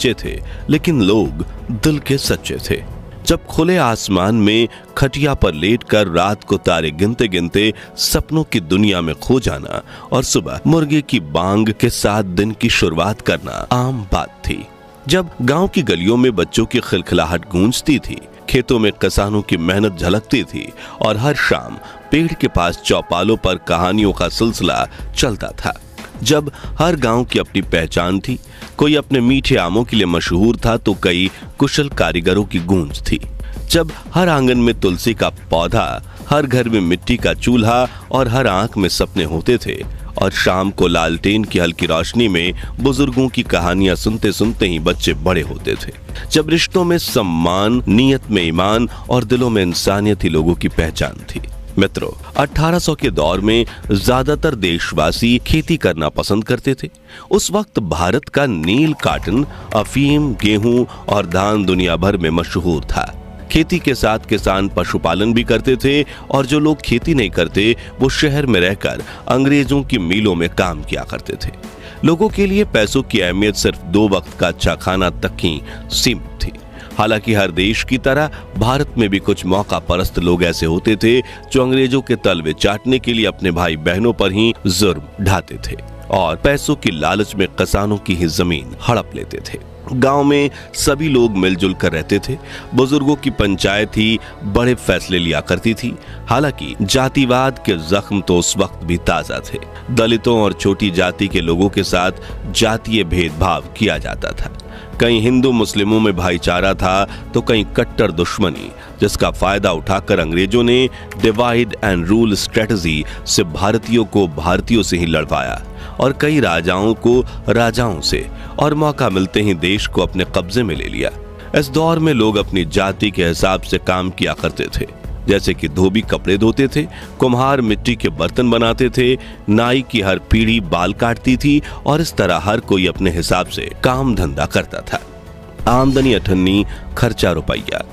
कच्चे थे, लेकिन लोग दिल के सच्चे थे। जब खुले आसमान में खटिया पर लेटकर रात को तारे गिनते गिनते सपनों की दुनिया में खो जाना और सुबह मुर्गे की बांग के साथ दिन की शुरुआत करना आम बात थी। जब गांव की गलियों में बच्चों की खिलखिलाहट गूंजती थी, खेतों में किसानों की मेहनत झलकती थी और हर शाम पेड़ के पास चौपालों पर कहानियों का सिलसिला चलता था। जब हर गांव की अपनी पहचान थी, कोई अपने मीठे आमों के लिए मशहूर था तो कई कुशल कारीगरों की गूंज थी। जब हर आंगन में तुलसी का पौधा, हर घर में मिट्टी का चूल्हा और हर आंख में सपने होते थे और शाम को लालटेन की हल्की रोशनी में बुजुर्गों की कहानियां सुनते सुनते ही बच्चे बड़े होते थे। जब रिश्तों में सम्मान, नीयत में ईमान और दिलों में इंसानियत ही लोगों की पहचान थी। मित्रों, 1800 के दौर में ज्यादातर देशवासी खेती करना पसंद करते थे। उस वक्त भारत का नील कॉटन, अफीम, गेहूं और धान दुनिया भर में मशहूर था। खेती के साथ किसान पशुपालन भी करते थे और जो लोग खेती नहीं करते वो शहर में रहकर अंग्रेजों की मिलों में काम किया करते थे। लोगों के लिए पैसों की अहमियत सिर्फ 2 वक्त का अच्छा खाना तक ही सीमित थी। हालांकि हर देश की तरह भारत में भी कुछ मौका परस्त लोग ऐसे होते थे जो अंग्रेजों के तलवे चाटने के लिए अपने भाई बहनों पर ही जुर्म ढाते थे और पैसों की लालच में किसानों की ही जमीन हड़प लेते थे। गांव में सभी लोग मिलजुल कर रहते थे। बुजुर्गों की पंचायत ही बड़े फैसले लिया करती थी। हालांकि जातिवाद के जख्म तो उस वक्त भी ताजा थे। दलितों और छोटी जाति के लोगों के साथ जातीय भेदभाव किया जाता था। कहीं हिंदू मुस्लिमों में भाईचारा था तो कहीं कट्टर दुश्मनी, जिसका फायदा उठाकर अंग्रेजों ने डिवाइड एंड रूल स्ट्रेटजी से भारतीयों को भारतीयों से ही लड़वाया और कई राजाओं को राजाओं से और मौका मिलते ही देश को अपने कब्जे में ले लिया। इस दौर में लोग अपनी जाति के हिसाब से काम किया करते थे, जैसे कि धोबी कपड़े धोते थे, कुम्हार मिट्टी के बर्तन बनाते थे, नाई की हर पीढ़ी बाल काटती थी और इस तरह हर कोई अपने हिसाब से काम धंधा करता था। आमदनी अठन्नी, खर्चा रुपया।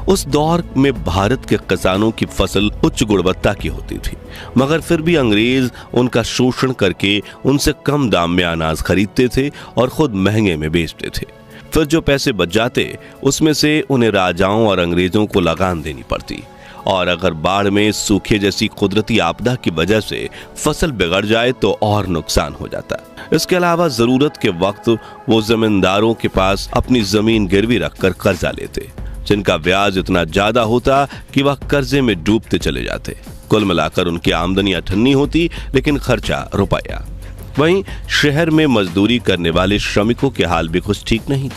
उस दौर में भारत के किसानों की फसल उच्च गुणवत्ता की होती थी, मगर फिर भी अंग्रेज उनका शोषण करके उनसे कम दाम में अनाज खरीदते थे और खुद महंगे में बेचते थे। फिर जो पैसे बच जाते उसमें से उन्हें राजाओं और अंग्रेजों को लगान देनी पड़ती और अगर बाढ़ में, सूखे जैसी कुदरती आपदा की वजह से फसल बिगड़ जाए तो और नुकसान हो जाता। इसके अलावा जरूरत के वक्त वो जमींदारों के पास अपनी जमीन गिरवी रखकर कर्जा लेते, जिनका ब्याज इतना ज्यादा होता कि वह कर्जे में डूबते चले जाते। कुल मिलाकर उनकी आमदनी अठन्नी होती, लेकिन खर्चा रुपया। वहीं शहर में मजदूरी करने वाले श्रमिकों के हाल भी कुछ ठीक नहीं थे।